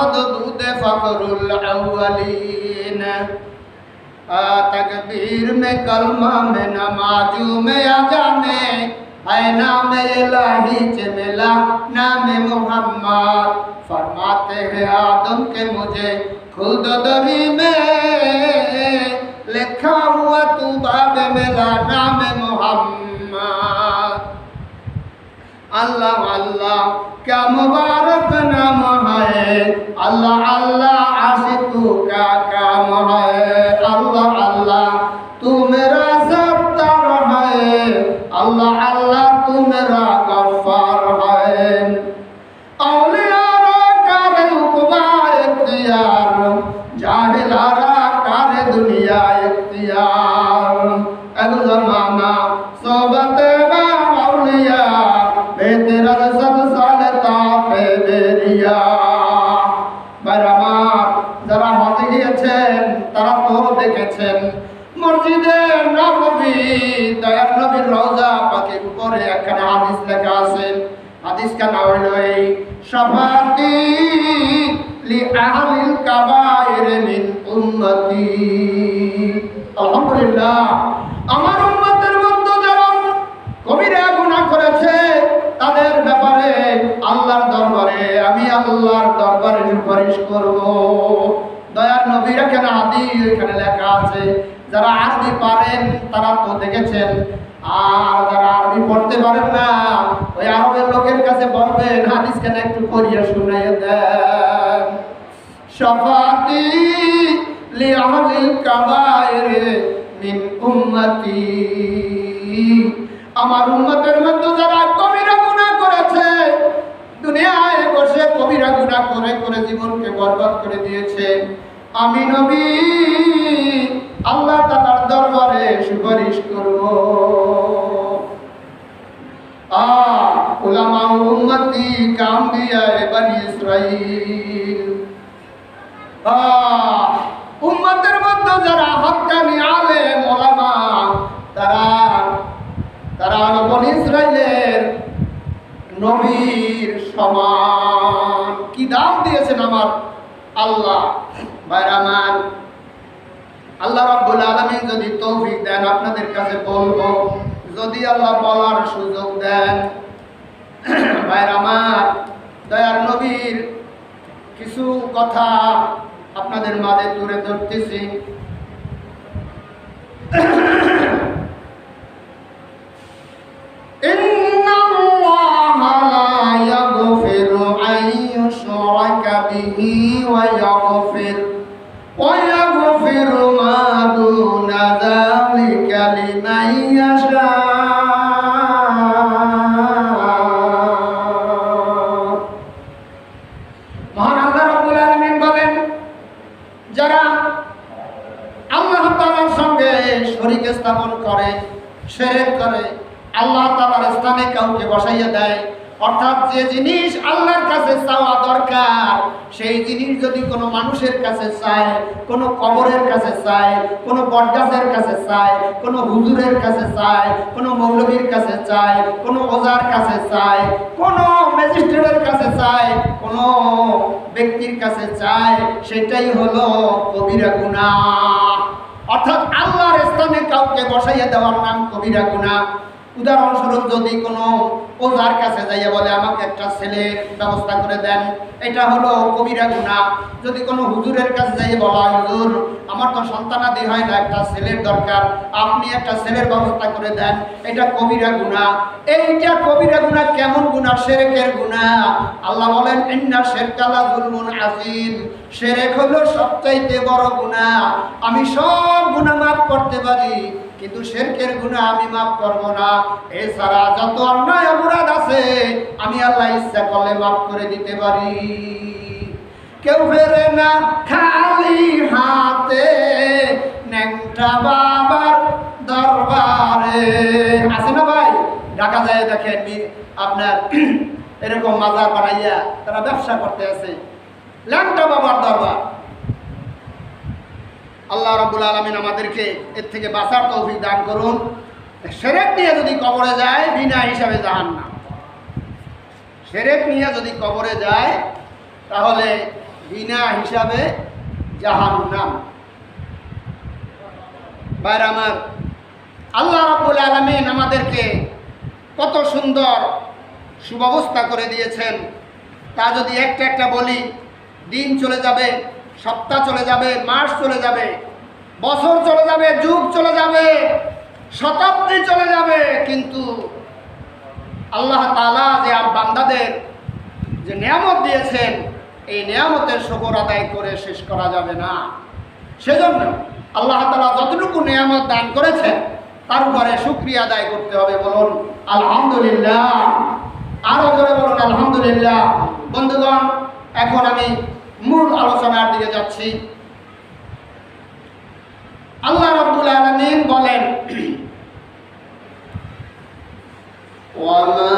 मददूद फखरुल अव्वलीन। तकबीर में कलमा में नमाजों में अजाने है नाम इलाही च मिला नाम मोहम्मद। फरमाते हैं आदम के मुझे खुद दरी में लिखा हुआ तू बाब मिला नाम मोहम्मद। अल्लाह अल्लाह क्या मुबारक नाम है, अल्लाह अल्लाह आशिकू का काम है। अल्लाह अल्लाह तू मेरा सत्तार है, अल्लाह अल्लाह तू मेरा गफ्फार है। औलियारा करे उकबा इख्तियार, जाहिलारा करे दुनिया इख्तियार। अल ज़माना सोबत बा औलिया, बेतेरा सब सालता पे बेरिया। बारामार যারা হজে গিয়েছেন তারা তো দেখেছেন মসজিদে নববী দয়ার নবীর রওজা পাকের উপরে একখানা হাদিস লেখা আছে। হাদিসটা নাম হলো এই শাফাতি লি আহলিল কাবায়ের মিন উম্মতি। আলহামদুলিল্লাহ, আমার উম্মতের মধ্যে যারা কবিরা গুনাহ করেছে তাদের ব্যাপারে আল্লাহর দরবারে আমি আল্লাহর দরবারে সুপারিশ করব। দয়ার নবীর এখানে হাদিস এখানে লেখা আছে। যারা আরবি পারেন তারা তো দেখেছেন, আর যারা আরবি পড়তে পারেন না ওই আরবের লোকের কাছে বলবেন হাদিস কেন একটু পড়িয়ে শুনাইয়ে দেন। শাফাতি লি আহলিল কাবায়ের মিন উম্মতি। আমার উম্মতের মধ্যে যারা কবিরা গুনাহ করেছে, দুনিয়ায় বসে কবিরা গুনাহ করে করে জীবনকে বরবাদ করে দিয়েছে, আমি নবী আল্লাহ তাআলার দরবারে সুপারিশ করব। উলামা উম্মতি কাম্বিয়া বনি ইসরাইল। উম্মতের মধ্যে যারা হক্কানি আলেম উলামা তারা বনি ইসরাইলের নবীর সমান। কি দাম দিয়েছেন আমার আল্লাহ। বাইরামান আল্লাহ রাব্বুল আলামিন যদি তৌফিক দেন আপনাদের কাছে বলবো, যদি আল্লাহ বলার সুযোগ দেন। বাইরামান দয়ার নবীর কিছু কথা আপনাদের মাঝে তুলে ধরতেছি। ويغفر ما دون ذلك لمن يشاء। মহান আল্লাহ রাব্বুল আলামিন বলেন, যারা আল্লাহ তাআলার সঙ্গে শরীক স্থাপন করে, শিরক করে, আল্লাহ তাআলার স্থানে কাউকে বসাইয়া দেয়, অর্থাৎ যে জিনিস আল্লাহর কাছে চাওয়া দরকার সেই জিনিস যদি কোনো মানুষের কাছে চায়, কোনো কবরের কাছে চায়, কোনো বটগাছের কাছে চায়, কোনো হুজুরের কাছে চায়, কোনো মৌলবীর কাছে চায়, কোনো ওজার কাছে চায়, কোনো ম্যাজিস্ট্রেটের কাছে চায়, কোনো ব্যক্তির কাছে চায়, সেটাই হলো কবিরা গুনাহ। অর্থাৎ আল্লাহর স্থানে কাউকে বসাইয়া দেওয়ার নাম কবিরা গুনাহ। উদাহরণস্বরূপ যদি কোনো ওজার কাছে যাইয়া বলে আমাকে একটা ছেলের ব্যবস্থা করে দেন, এটা হলো কবিরা গুনাহ। যদি কোনো হুজুরের কাছে যাইয়া বলা, হুজুর আমার তো সন্তানাদি হয় না, একটা ছেলের দরকার, আপনি একটা ছেলের ব্যবস্থা করে দেন, এটা কবিরা গুনাহ। এইটা কবিরা গুনাহ। কেমন গুনাহ? শিরকের গুনাহ। আল্লাহ বলেন ইন্না শিরকা লাযুলমুন আযীম। শিরক হলো সবচাইতে বড় গুনাহ। আমি সব গুনাহ মাফ করতে পারি, কিন্তু শিরকের গুনাহ আমি মাফ করব না। এছাড়া যত অন্যায় অপরাধ আছে আমি আল্লাহ ইচ্ছা করলে মাফ করে দিতে পারি। কেউ ফেরে না খালি হাতে ন্যাংটা বাবার দরবারে। আছে না ভাই? ঢাকা যায় দেখেন আপনার এরকম মাজার বানাইয়া তারা ব্যবসা করতে আছে, ল্যাংটা বাবার দরবার। আল্লাহ রাব্বুল আলামিন আমাদেরকে এর থেকে বাঁচার তৌফিক দান করুন। শিরক নিয়ে যদি কবরে যায় বিনা হিসাবে জাহান্নাম। শিরক নিয়ে যদি কবরে যায় তাহলে বিনা হিসাবে জাহান্নাম। ভাইরা আমার, আল্লাহ রাব্বুল আলামিন আমাদেরকে কত সুন্দর সুব্যবস্থা করে দিয়েছেন, তা যদি একটা একটা বলি, দিন চলে যাবে, সপ্তাহ চলে যাবে, মাস চলে যাবে, বছর চলে যাবে, যুগ চলে যাবে, শতাব্দী চলে যাবে, কিন্তু আল্লাহ তাআলা যে বান্দাদের যে নিয়ামত দিয়েছেন, এই নিয়ামতের শুকর আদায় করে শেষ করা যাবে না। সেজন্য আল্লাহ তাআলা যতটুকু নিয়ামত দান করেছেন তার উপরে শুকরিয়া আদায় করতে হবে। বলুন আলহামদুলিল্লাহ, আরো জোরে বলুন আলহামদুলিল্লাহ। বন্ধুগণ, এখন আমি মূল আলোচনার দিকে যাচ্ছি। আল্লাহ রাব্বুল আলামিন বলেন, ওয়ামা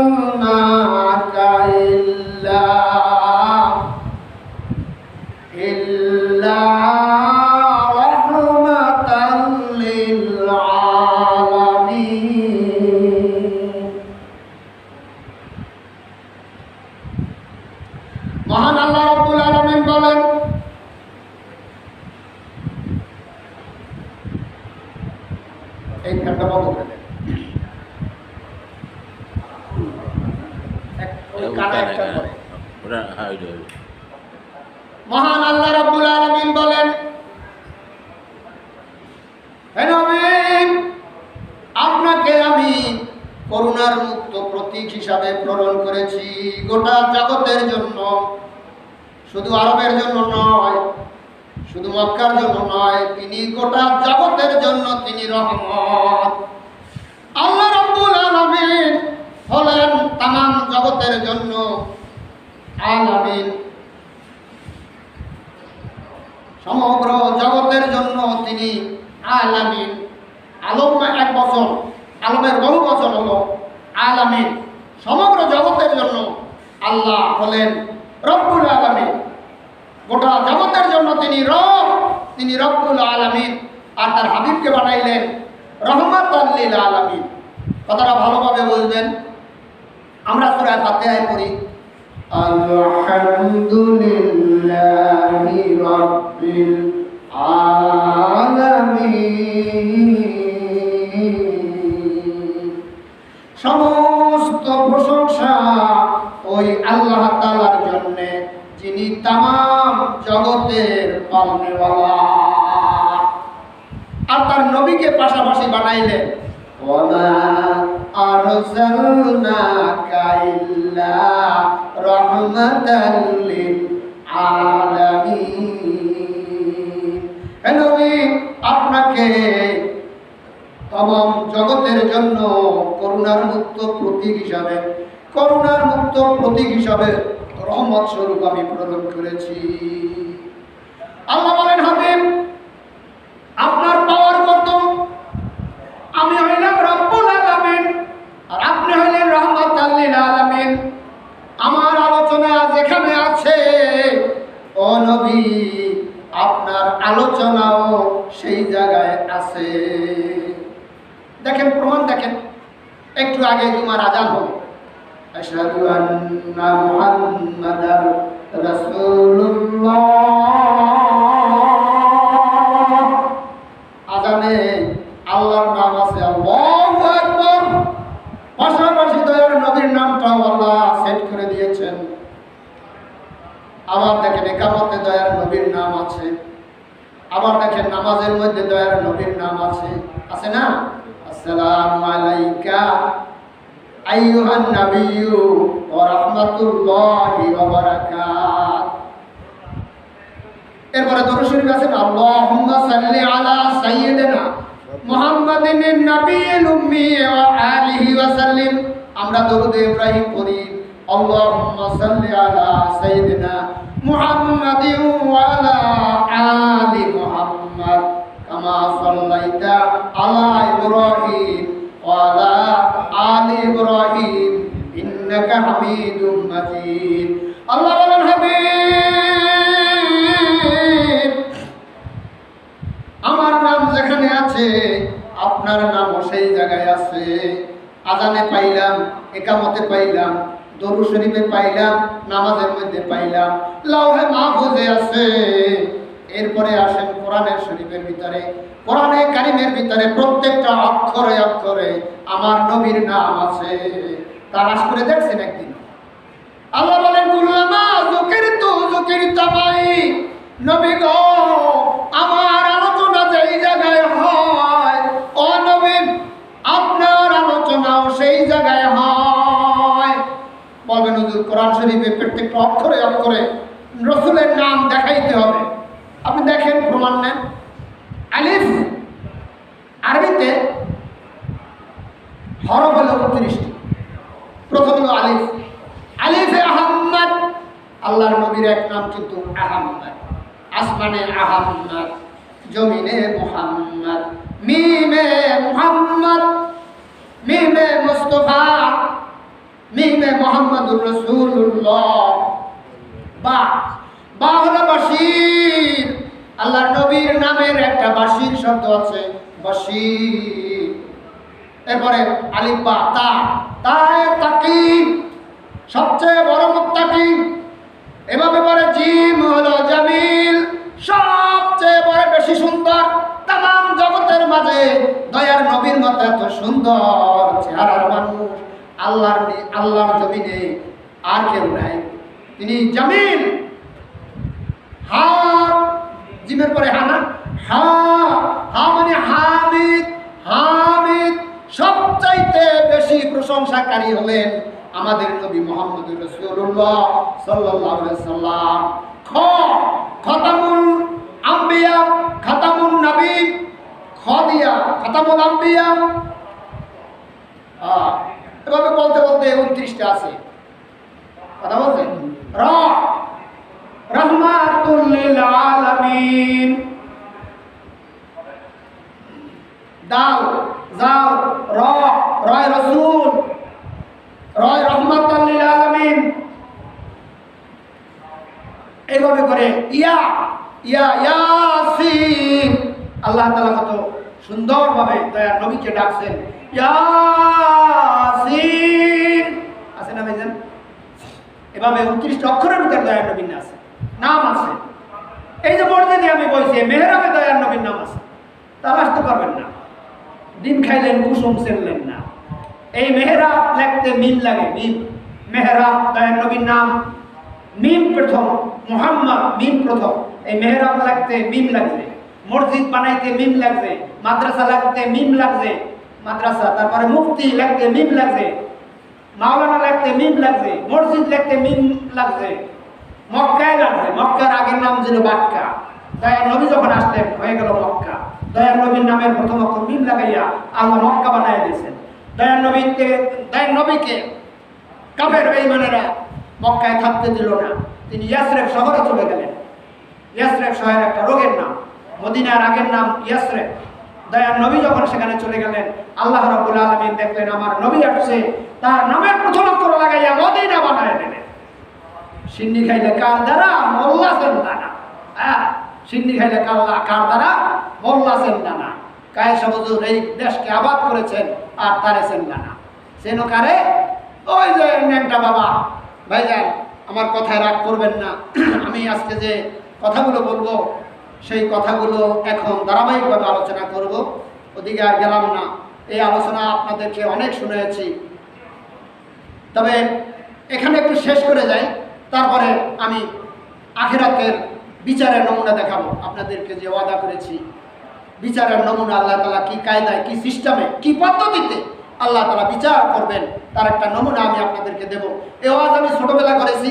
আরসালনাকা ইল্লা রাহমাতাল লিল আলামিন। মহান আল্লাহ রাব্বুল আলামিন বলেন, এই ফ্যানটা বন্ধ করে দেন। মহান আল্লাহ রাব্বুল আলামিন বলেন, হে নবী, আপনাকে আমি করুণার মুক্ত প্রতীক হিসাবে প্রেরণ করেছি গোটা জগতের জন্য, শুধু আরবের জন্য নয়, শুধু মক্কার জন্য নয়, তিনি গোটা জগতের জন্য তিনি রহমত। আল্লাহ রাব্বুল আলামিন হলেন তামাম জগতের জন্য আলামিন, সমগ্র জগতের জন্য তিনি আলামিন। আলম এক বচন, আলমের বহু বচন হলো আলামিন। সমগ্র জগতের জন্য আল্লাহ হলেন রব্বুল আলামিন, গোটা জগতের জন্য তিনি রব, তিনি রব্বুল আলামিন। আর তার হাবিবকে বানাইলেন রহমাতাল লিল আলামিন। কথাটা ভালোভাবে বুঝবেন। আমরা সূরা ফাতিহায় পড়ি, আলহামদুলিল্লাহি রাব্বিল আলামিন। সমস্ত প্রশংসা ওই আল্লাহ তাআলার জন্য, যিনি তামাম জগতের পালনেওয়ালা। আর তার নবীকে পাশাপাশি বানাইলেন, ওয়ামা আরসালনাকা ইল্লা রাহমাতাল লিল আলামিন। হে নবী, আপনাকে তমাম জগতের জন্য করুণার মুক্ত প্রতীক হিসাবে, করুণার মুক্ত প্রতীক হিসাবে রহমত স্বরূপ আমি প্রেরণ করেছি। আল্লাহ বলেন, হাবিব, আপনার পাওয়ার কত? আমি হইলাম রব্বুল আলামিন আর আপনি হইলেন রহমাতাল লিল আলামিন। আমার আলোচনা যেখানে আছে, ও নবী, আপনার আলোচনাও সেই জায়গায় আছে। দেখেন, প্রমাণ দেখেন। একটু আগে জুমার আজান হলো, আশহাদু আন্না মুহাম্মাদার রাসূলুল্লাহ। আজানে আল্লাহর নাম আছে, আল্লাহু আকবার। পাশাপাশি দয়ার নবীর নামটাও আল্লাহ সেট করে দিয়েছেন। আবার দেখেন ইকামতে দয়ার নবীর নাম আছে, আবার দেখেন নামাজের মধ্যে দয়ার নবীর নাম আছে, আছে না? আসসালামু আলাইকা আইয়ুহান নাবিয়্যু ওয়া রাহমাতুল্লাহি ওয়া বারাকাতুহু। এরপরে দরুদ শরীফ আছে, আল্লাহুম্মা সাল্লি আলা সাইয়্যিদিনা মুহাম্মাদিন নাবিয়্যিল উম্মি ওয়া আলিহি ওয়া সাল্লিম। আমরা দরুদ ইব্রাহিম পড়ি, আল্লাহুম্মা সাল্লি আলা সাইয়্যিদিনা মুহাম্মাদিন ওয়া আলা আলি মুহাম্মাদ কামা সাল্লাইতা আলা ইব্রাহিম ওয়া আলা আলি ইব্রাহিম ইন্নাকা হামিদুম মাজিদ। আল্লাহ বলেন, হাবিব, আমার নাম যেখানে আছে আপনার নামও সেই জায়গায় আছে। আজানে পাইলাম, একামতে পাইলাম, দরুদ শরীফে পাইলাম, নামাজের মধ্যে পাইলাম, লাউহে মাহফুজে আছে। এরপরে আসেন কোরআনের শরীফের ভিতরে, কোরআনে কারিমের ভিতরে প্রত্যেকটা অক্ষরে অক্ষরে আমার নবীর নাম আছে। তালাশ করে দেখছেন একদিন? আল্লাহ বলেন কুল্লামা যুকিরতু যুকিরতামাই, নবী গো আমার আলোচনা যেই জায়গায় হয়, ও নবী আপনার আলোচনাও সেই জায়গায় হয়। বলবেন হুজুর কোরআন শরীফে প্রত্যেকটা অক্ষরে অক্ষরে রাসূলের নাম দেখাইতে হবে। আপনি দেখেন, প্রমাণ নেন। আলিফ আরবিতে হরফ হলো 29টি। প্রথম হলো আলিফ, আলিফে আহাম্মদ, আল্লাহর নবীর এক নাম কিন্তু আহাম্মদ। আসমানে আহাম্মদ, জমিনে মুহাম্মদ। মিমে মুহাম্মদ, মিমে মুস্তাফা, মিমে মুহাম্মদুর রাসূলুল্লাহ। বা হলো বাশীর, আল্লাহর নবীর নামের একটা বাশীর শব্দ আছে, বাশীর। এরপরে আলিফ বা তা, তায়ে তাকি, সবচেয়ে বড় মুত্তাকি। এভাবে পরে জিম হলো জামিল, সবচেয়ে বড় বেশি সুন্দর। তামাম জগতের মাঝে দয়ার নবীর মতো এত সুন্দর চেহারার মানুষ আল্লাহর জমিনে আর কেউ নাই, তিনি জামিল। হা, জিমের পরে হানা, হা, হা মানে হামিদ, হামিদ। সবচাইতে বেশি প্রশংসাকারী হলেন আমাদের নবী মুহাম্মদুর রাসূলুল্লাহ সাল্লাল্লাহু আলাইহি সাল্লাম। খ, খাতামুল আম্বিয়া, খাতামুন নবী, খ দিয়া খাতামুল আম্বিয়া। এভাবে বলতে বলতে 29টা আছে, কথা বলছেন। র, রাহমাতুল লিল আলামিন। দাল, জাল, র, রয় রাসূল, রয় রাহমাতুল লিল আলামিন। এইভাবে করে ইয়া, ইয়া, ইয়াসিন। আল্লাহ তাআলা কত সুন্দরভাবে দয়ার নবীকে ডাকছেন, ইয়াসিন। আছে না ভাইজান? এভাবে 29টা অক্ষরের ভিতরে দয়ার নবীর নাম আছে। এই যে মসজিদে আমি বলছি, মেহরাবে দয়ার নবীর নাম আছে, তালাশ তো করবেন না। ডিম খাইলেন, কুসুম চেনলেন না। এই মেহরাব লিখতে মিম লাগে, মিম। মেহরাব দয়ার নবীর নাম, মিম প্রথম, মুহাম্মদ মিম প্রথম। এই মেহরাব লাগতে মিম লাগছে, মসজিদ বানাইতে মিম লাগছে, মাদ্রাসা লাগতে মিম লাগছে, মাদ্রাসা। তারপরে মুফতি লাগতে মিম লাগছে, মাওলানা লাগতে মিম লাগছে, মসজিদ লাগতে মিম লাগছে, মক্কায় লাগছে। মক্কার আগের নাম ছিল বাক্কা। দয়ার নবী যখন আসতেন হয়ে গেল মক্কা। দয়ার নবীর নামের প্রথম অক্ষর মিম লাগাইয়া আল্লাহ মক্কা বানায় দিয়েছেন। দয়ার নবীকে কাফের বেঈমানেরা মক্কায় থাকতে দিল না। তিনি ইয়াসরেব শহরে চলে গেলেন। ইয়াসরেব শহরের একটা রোগের নাম, মদিনার আগের নাম ইয়াসরেব। দয়ার নবী যখন সেখানে চলে গেলেন, আল্লাহ রাব্বুল আলামিন দেখলেন আমার নবী আসছে, তার নামের প্রথম অক্ষর লাগাইয়া মদিনা বানায় দিলেন। সিন্নি খাইলে কার দ্বারা? মোল্লা সেন্দানা। সিন্নি খাইলে কার দ্বারা? মোল্লা সেন্দানা। কায়েশা হুজুর এই দেশকে আবাদ করেছেন, আর তারে সেন্দানা। সেনো কারে? ওই যে ন্যাংটা বাবা। ভাইজান আমার কথায় রাগ করবেন না। আমি আজকে যে কথাগুলো বলবো সেই কথাগুলো এখন ধারাবাহিকভাবে আলোচনা করব, ওদিকে আর গেলাম না। এই আলোচনা আপনাদেরকে অনেক শুনেছি, তবে এখানে একটু শেষ করে যাই, তারপরে আমি আখিরাতের বিচারের নমুনা দেখাবো। আপনাদেরকে যে ওয়াদা করেছি বিচারের নমুনা, আল্লাহ তাআলা কি কায়দায়, কি সিস্টেমে, কি পদ্ধতিতে আল্লাহ তাআলা বিচার করবেন তার একটা নমুনা আমি আপনাদেরকে দেব। এই ওয়াজ আমি ছোটবেলা করেছি,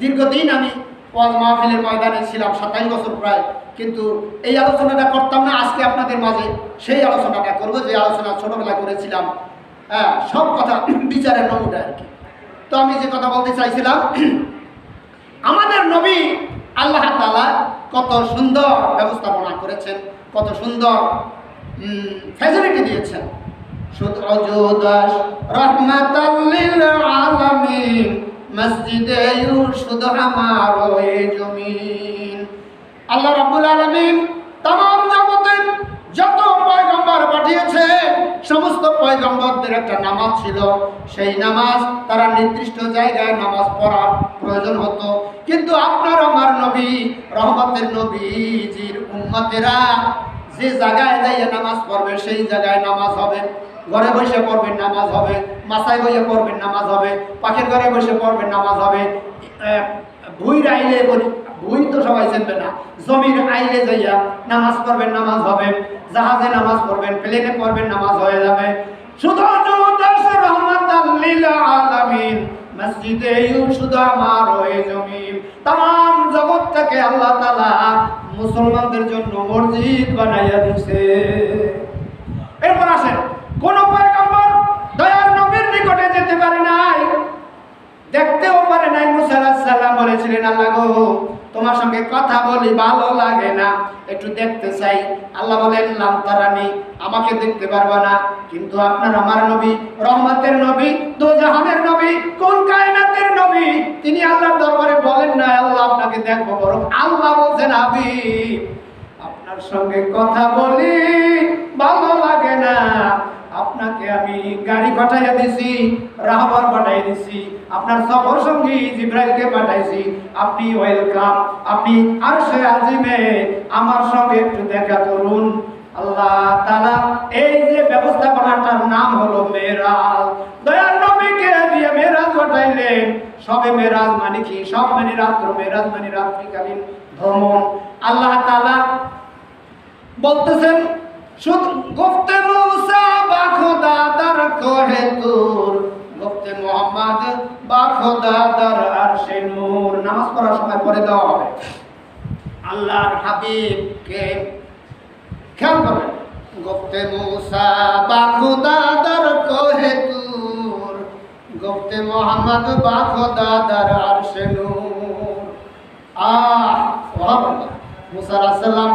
দীর্ঘদিন আমি ওয়াজ মাহফিলের ময়দানে ছিলাম, 27 বছর প্রায়, কিন্তু এই আলোচনাটা করতাম না। আজকে আপনাদের মাঝে সেই আলোচনাটা করব যে আলোচনা ছোটবেলা করেছিলাম। সব কথা বিচারের নমুনা আর কি। তো আমি যে কথা বলতে চাইছিলাম, আমাদের নবী আল্লাহ তাআলা কত সুন্দর ব্যবস্থাপনা করেছেন, কত সুন্দর ফ্যাসিলিটি দিয়েছেন। শুধু অযোদাস রহমাতাল লিল আলামিন, মসজিদে ইউরশুদ হামারো এ জমিন। আল্লাহ রাব্বুল আলামিন तमाम জগতে যত পয়গম্বর পাঠিয়েছেন সমস্ত পয়গম্বরদের একটা নামাজ ছিল, সেই নামাজ তারা নির্দিষ্ট জায়গায় নামাজ পড়া প্রয়োজন হতো। কিন্তু আপনার আমার নবী, রহমতের নবীজির উম্মতেরা যে জায়গায় যাইয়ে নামাজ পড়বে সেই জায়গায় নামাজ হবে। ঘরে বসে পড়বেন নামাজ হবে, মাসায় বসে পড়বেন নামাজ হবে, পাখির ঘরে বসে পড়বেন নামাজ হবে, ভুঁইর আইলে ভুঁই তো সবাই চিনবে না, জমির আইলে যাইয়া নামাজ পড়বেন নামাজ হবে, জাহাজে নামাজ পড়বেন, প্লেনে পড়বেন নামাজ হয়ে যাবে। শুধু রহমাতাল লিল আলামিন মসজিদে শুধু আমার ওই জমিন, তাম জগৎটাকে আল্লাহ তাআলা মুসলমানদের জন্য মসজিদ বানাইয়া দিয়েছে। এরপর আসেন, কোন পয়গম্বর দয়ার নবীর নিকটে যেতে পারে নাই, দেখতেও পারে নাই। মুসা আলাইহিস সালাম বলেছিলেন, আল্লাহ গো তোমার সঙ্গে কথা বলি ভালো লাগে না, একটু দেখতে চাই। আল্লাহ বলেন, লাম তারানি, আমাকে দেখতে পারবা না, কিন্তু আপনার আমার নবী, রহমতের নবী, দোজাহানের নবী, কোন কায়নাতের নবী, তিনি আল্লাহর দরবারে বলেন না আল্লাহ আপনাকে দেখবো, বরং আল্লাহ বলছেন, হাবিব আপনার সঙ্গে কথা বলি ভালো লাগে না, আপনাকে আমি গাড়ি পাঠাইয়া দিছি, রাহবার পাঠাইয়া দিছি, আপনার সফর সঙ্গী জিব্রাইলকে পাঠাইছি, আপনি ওয়েলকাম, আপনি আরশে আজিমে আমার সঙ্গে একটু দেখা করুন। আল্লাহ তাআলা এই যে ব্যবস্থাপনাটার নাম হলো মেরাজ, দয়ার নবীকে দিয়ে মেরাজ ঘটাইলেন। সবে মেরাজ মানে কি? সব মানে রাত্র, মেরাজ মানে রাত্রিকালীন ভ্রমণ। আল্লাহ তাআলা বলতেছেন, শুধু গুফতে মুসা বা খোদা দার কোহে তুর, গুফতে মুহাম্মদ বা খোদা দার আরশে নূর। নামাজ পড়ার সময় পড়ে দেওয়া হবে। আল্লাহর হাবিবকে খেয়াল করবেন, গুফতে মুসা বা খোদা দার কোহে তুর, গুফতে মুহাম্মদ বা খোদা দার আরশে নূর। সুবহানাল্লাহ। মুসা আলাইহিস সালাম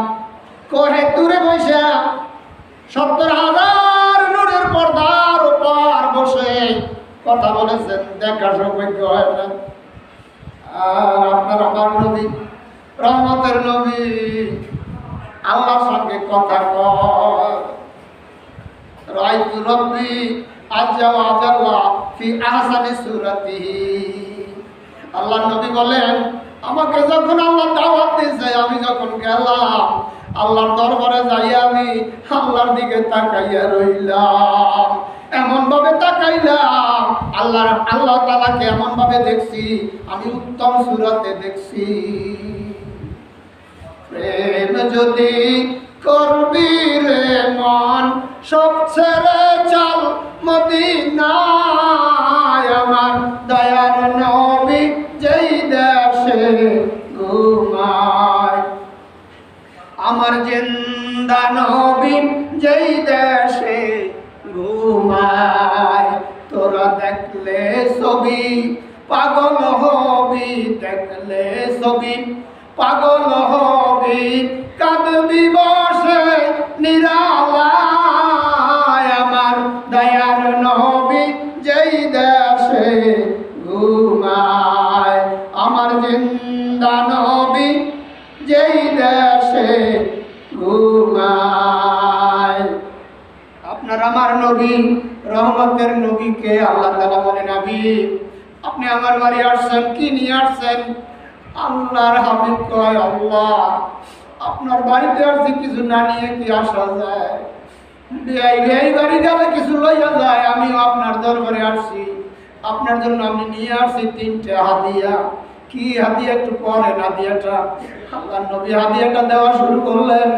কোহে তুরে বসে 70,000 নূরের পর্দার উপর বসে কথা বলেছেন, দেখার সৌভাগ্য হয় না। আর আপনার আমার নবী, রহমতের নবী, আল্লাহর সঙ্গে কথা কয়। রাইতু রব্বি আজ্জা ওয়া জাল্লা ফি আহসানি সূরাতিহি। আল্লাহর নবী বলেন, আমাকে যখন আল্লাহ দাওয়াত দিয়েছে, আমি যখন গেলাম আল্লাহর দরবারে যাই, আমি আল্লাহর দিকে তাকাইয়া রইলাম, এমন ভাবে তাকাইলাম, আল্লাহ তাআলাকে এমন ভাবে দেখছি, আমি উত্তম সূরাতে দেখছি। প্রেম যদি করবি রে মন, সব ছেড়ে চল মদিনায়, আমার দয়ার নবী যেই দেশে ঘুমায়, আমার জিন্দা নবী যেই দেশে ঘুমায়, তোরা দেখলে ছবি পাগল হবি, দেখলে ছবি পাগল হবি, কাঁদবি বসে নিরালায়, আমার দয়ার নবী যেই দেশে ঘুমায়, আমার জিন্দা নবী যেই দেশে ঘুমায়। আপনার আমার নবী, রহমতের নবীকে আল্লাহ তাআলা বলেন, হাবিব আপনি আমার বাড়ি আসছেন, কি নিয়ে আসছেন? আল্লাহর হাবিব কয়, আল্লাহ আপনার বাড়িতে আসছে, কিছু না নিয়ে কি আসা যায়? এই বাড়ি গেলে কিছু লইয়া যায়, আমিও আপনার দরবারে আসছি, আপনার জন্য আমি নিয়ে আসছি 3টা হাদিয়া। কি হাদিয়া? একটু পরেন হাদিয়াটা। আল্লাহর নবী হাদিয়াটা দেওয়া শুরু করলেন,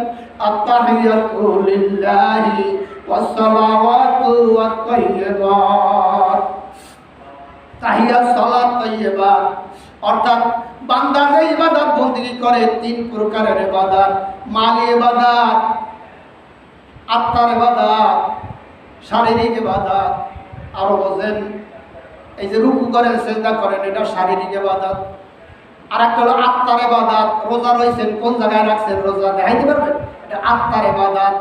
আত-তাহিয়াতু লিল্লাহি ওয়াস সালাওয়াতু ওয়াত তাইয়্যিবাত। তাহিয়াত, সালাত, তাইয়্যিবাত অর্থাৎ বান্দা যে ইবাদত বন্দেগী করে 3 প্রকারের ইবাদত, মালি ইবাদত, আত্মার ইবাদত, শারীরিক ইবাদত। আর বলেন এই যে রুকু করেন, সিজদা করেন, এটা শারীরিক ইবাদত। আর একটা হলো আত্মার ইবাদত, রোজা রইছেন, কোন জায়গায় রাখছেন রোজা দেখাইতে পারবেন, এটা আত্মার ইবাদত।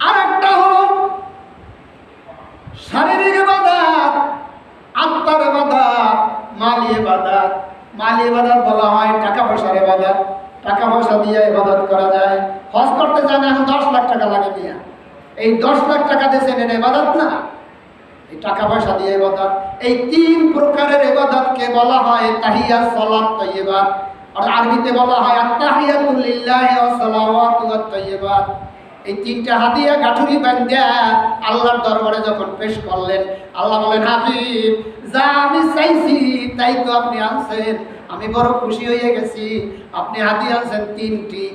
আর একটা হলো শারীরিক ইবাদত, আত্মার ইবাদত, মালি ইবাদত। মালি ইবাদত বলা হয় টাকা পয়সার ইবাদত, টাকা পয়সা দিয়ে ইবাদত করা যায়। হজ করতে যান, এখন 10 লাখ টাকা লাগে দিয়া, এই 10 লাখ টাকা দিয়েছেন, এটা ইবাদত না? এই টাকা পয়সা দিয়ে ইবাদত। এই 3 প্রকারের ইবাদতকে বলা হয় তাহিয়াত, সালাত, তাইয়্যিবাত। আর আরবিতে বলা হয় আত-তাহিয়াতু লিল্লাহি ওয়াস সালাওয়াতু ওয়াত তাইয়্যিবাত। এই 3টা হাদিয়া গাঠুরি বান্দা আল্লাহর দরবারে যখন পেশ করলেন, আল্লাহ বলেন, হাবিব, যা আমি চাইছি তাই তো আপনি আনছেন, আমি বড় খুশি হয়ে গেছি। আপনি হাদিয়া আনছেন 3টি,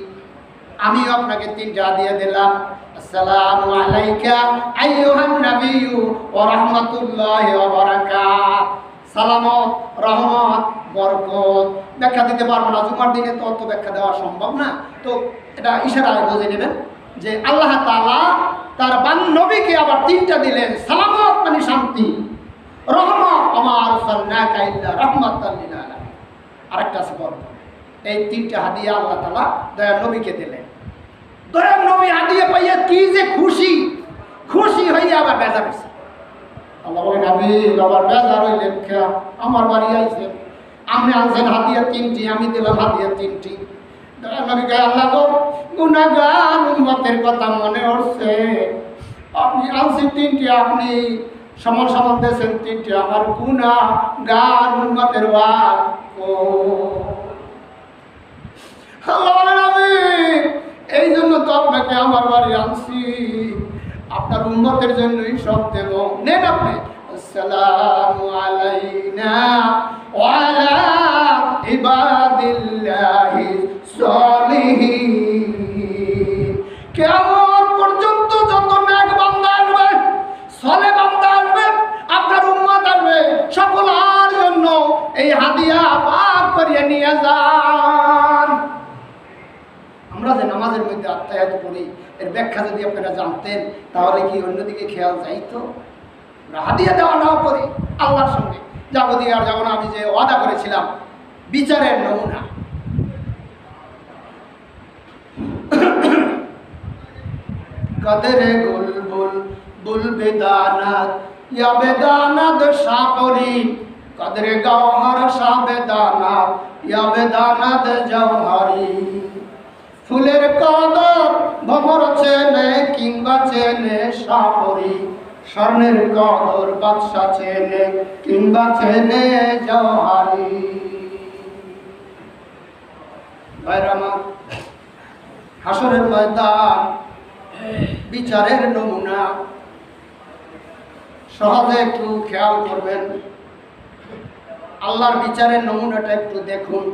আমিও আপনাকে 3টা হাদিয়া দিলাম। আসসালামু আলাইকা আইয়ুহান নাবিয়্যু ওয়া রাহমাতুল্লাহি ওয়া বারাকাতুহু। সালামত, রহমত, বরকত ব্যাখ্যা দিতে পারবো না, জুমার দিনে তো অত ব্যাখ্যা দেওয়া সম্ভব না। তো এটা ইশারায় বুঝে নেবেন যে আল্লাহ তাআলা তার নবীকে আবার 3টা দিলেন। সালামত মানে শান্তি, রহমত ওয়া আরসালনাকা ইল্লা রাহমাতাল লিল আলামিন, আরেকটা আছে বরকত। এই 3টা হাদিয়া আল্লাহ তাআলা দয়ার নবীকে দিলেন। দয়ার নবী হাদিয়া পাইয়া কি যে খুশি, খুশি হইয়া আবার বেজার হইছে। আল্লাহ বলেন, হাবিব আবার বেজার হইলেন কে? আমার বাড়ি আইছেন, আপনি আনছেন হাদিয়া 3টি, আমি দিলাম হাদিয়া 3টি। দয়ার নবী কয়, আল্লাহ গো, গুনাহগার উম্মতের কথা মনে হচ্ছে, আপনি আনছেন 3টি, আপনি সমান সমান দিয়েছেন 3টি, আমার গুনাহগার উম্মতের ওয়াজ ও। আল্লাহ বলেন, আমি এই জন্য তো আপনাকে আমার বাড়ি আনছি, আপনার উম্মতের জন্যই সব দেব। নেন আপনি। আসসালামু আলাইনা ওয়া আলা ইবাদিল্লাহিস সলিহিন। কিয়ামত পর্যন্ত যত নেক বান্দা আসবে, সলে বান্দা আসবে, আপনার উম্মত আসবে, সকলের জন্য এই হাদিয়া পাক করিয়ে নিয়ে যান। আমরা যে নামাজের মধ্যে আত্মায়াত করি, এর ব্যাখ্যা যদি আপনারা জানতেন তাহলে কি অন্যদিকে খেয়াল যাইতো? আমরা হাদিয়া দেওয়া নাও করি আল্লাহর সঙ্গে যাবো দিয়ে, আর যেমন আমি যে ওয়াদা করেছিলাম বিচারের নমুনা। কদরে বুলবুল বুল বেদানাত ইয়া বেদানাত সাপরি, কদরে গওহর সা বেদানাত ইয়া বেদানাত জওহরি। ফুলের কদর ভমর চেনে কিংবা চেনে সাপরি, স্বর্ণের কদর বাদশা চেনে কিংবা চেনে জওহারি। ভাইরা আমার, হাসরের ময়দান বিচারের নমুনা। সহজে একটু খেয়াল করবেন, আল্লাহর বিচারের নমুনাটা একটু দেখুন।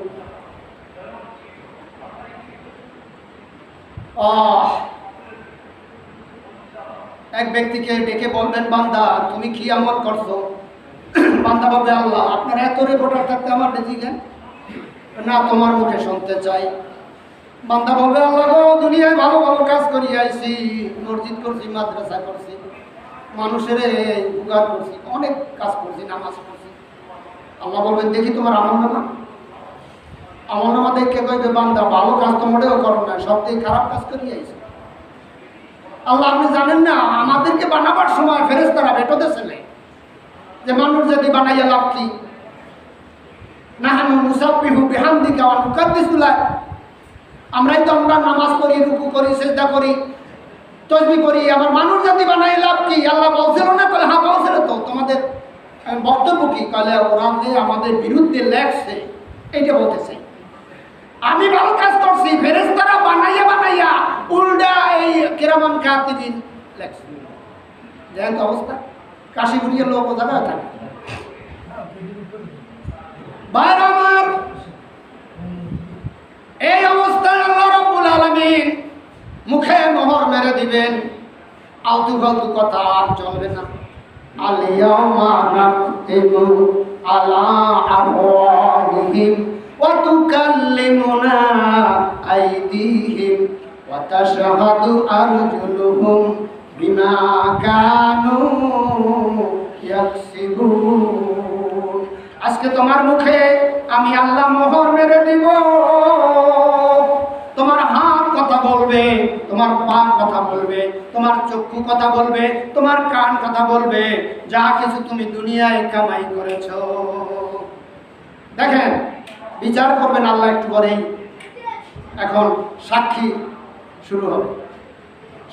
এক ব্যক্তিকে ডেকে বলবেন, বান্দা তুমি কি আমল করছো? বান্দা বলবে, আল্লাহ আপনার এত রিপোর্টার থাকতে আমার দেখিলেন না, তোমার মুখে শুনতে চাই। বান্দা বলবে, আল্লাহ গো, দুনিয়ায় ভালো ভালো কাজ করি আইছি, মসজিদ করছি, মাদ্রাসা করছি, মানুষের উপকার করছি, অনেক কাজ করছি, নামাজ করছি। আল্লাহ বলবেন, দেখি তোমার আমলনামা। আমলনামা দেখে কইবে, বান্দা ভালো কাজ তো মোটেও করো না, সবথেকে খারাপ কাজ করি আইছি। আল্লাহ আপনি জানেন না, আমাদেরকে বানাবার সময় ফেরেশতারা বেটোতে ছেলে যে মানুষ যদি বানাইয়া লাভ কি? নাহানু মুসাব্বিহু বিহামদিকা ওয়া নুকাদ্দিসু লাক। আমরাই তো আমরা নামাজ পড়ি, রুকু করি, সিজদা করি, তাসবিহ করি, আবার মানুষ জাতি বানাই লাভ কি? আল্লাহ বলছিল না? কলে হ্যাঁ বলছিল। তো তোমাদের বক্তব্য কি? কলে ওরা যে আমাদের বিরুদ্ধে লেখছে, এইটা বলতেছে। আমি ভালো কাজ করছি, ফেরেশতারা বানাইয়া বানাইয়া উল্টা এই কিরামান কাতিবিন লেখছে। দেখেন তো অবস্থা, কাশিপুরিয়া লোক ও জায়গায় থাকে। ভাইরা আমার, এই অবস্থায় আল্লাহ রাব্বুল আলামিন মুখে মোহর মেরে দিবেন। আলতু ফালতু কথা আর চলবে না। আল ইয়াউমা নাখতিমু আলা আফওয়াহিহিম ওয়া তুকাল্লিমুনা আইদিহিম ওয়া তাশহাদু আরজুলুহুম বিমা কানু ইয়াকসিবুন। আজকে তোমার মুখে আমি আল্লাহ মোহর মেরে দিব। তোমার হাত কথা বলবে, তোমার পা কথা বলবে, তোমার চক্ষু কথা বলবে, তোমার কান কথা বলবে, যা কিছু তুমি দুনিয়ায় কামাই করেছো। দেখেন, বিচার করবেন আল্লাহ একটু পরেই। এখন সাক্ষী শুরু হবে।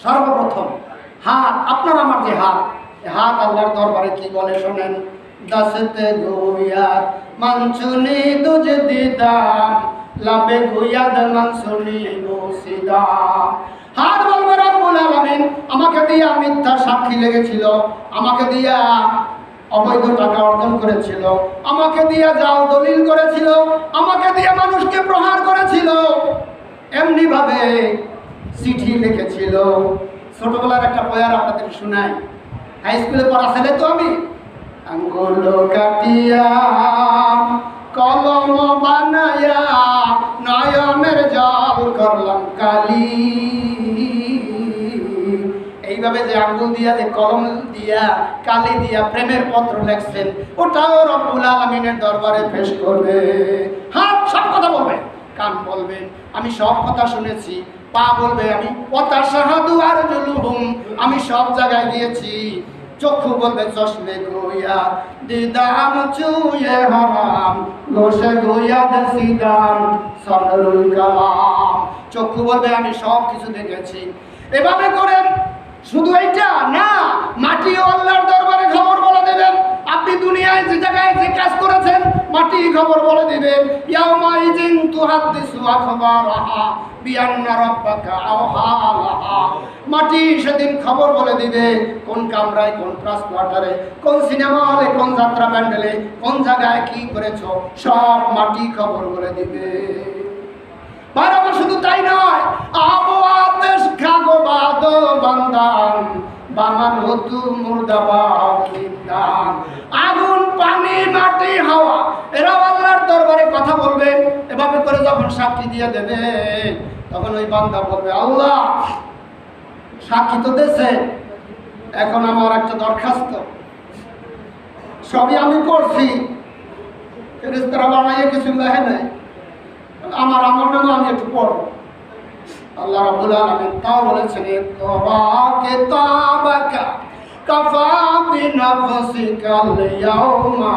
সর্বপ্রথম হাত, আপনার আমার যে হাত, হাত আল্লাহর দরবারে কি বলে শোনেন। দশতে গোয়াদ মানসুনি তুজ দিদাম, লাবে গোয়াদ মানসুনি মুসিদা। হাত বলবে রব্বুল আলামিন আমাকে দিয়া মিথ্যা সাক্ষী লেগেছিল, আমাকে দিয়া অবৈধ টাকা অর্জন করেছিল, আমাকে দিয়া জাল দলিল করেছিল, আমাকে দিয়া মানুষকে প্রহার করেছিল, এমনি ভাবে চিঠি লিখেছিল। ছোটবেলার একটা বয়ার আপনাদের শোনাই, হাই স্কুলে পড়া ছেলে তো আমি। আঙ্গুল কাটিয়া কলম বানায়া নয়নের জল করলাম কালি। এইভাবে যে আঙ্গুল দিয়া যে কলম দিয়া কালি দিয়া প্রেমের পত্র লেখছেন, ওটাও রব্বুল আলামিনের দরবারে পেশ করবে। হাত সব কথা বলবে, কান বলবে আমি সব কথা শুনেছি, পা বলবে আমি ওয়াতাশাহাদু আরজুলুহুম আমি সব জায়গায় গিয়েছি, চক্ষু বলবে চশমে গোয়া দিদাম চুয়ে হারাম গোশে গোয়া দেসিদাম সদরুল কালাম। চক্ষু বলবে আমি সব কিছু দেখেছি। এভাবে করে শুধু এইটা না, মাটিও আল্লাহর দরবারে খবর বলে দেবেন। আপনি দুনিয়ায় যে জায়গায় যে কাজ করেছেন মাটি খবর বলে দিবেন। ইয়াউমা ইযিন তুহাদ্দিসু আখবারাহা বিআন্না রাব্বাকা আওহা লাহা। মাটি সেদিন খবর বলে দিবে কোন কামরায়, কোন ক্লাস কোয়ার্টারে, কোন সিনেমা হলে, কোন যাত্রা প্যান্ডেলে, কোন জায়গায় কি করেছো, সব মাটি খবর বলে দিবে। বারবার শুধু তাই নয়, আবওয়াতেশ খাগো বাদ বান্দান বামান হতু মুর্দাবাদ লিন্দান। আগুন, পানি, মাটি, হাওয়া এরাও আল্লাহর দরবারে কথা বলবে। এভাবে করে যখন সাক্ষী দিয়ে দেবে তখন ওই বান্দা বলবে আল্লাহ সাক্ষী তো দেছে, এখন আমার একটা দরখাস্ত, সবই আমি করছি, ফেরেশতারা বানাইয়ে কিছু লেখে নাই, আমার আমার নামে আমি একটু পড়ব। আল্লাহ রাব্বুল আলামিন তাও বলেছেন ইকরা কিতাবাকা কাফা বিনাফসিকা আল ইয়াউমা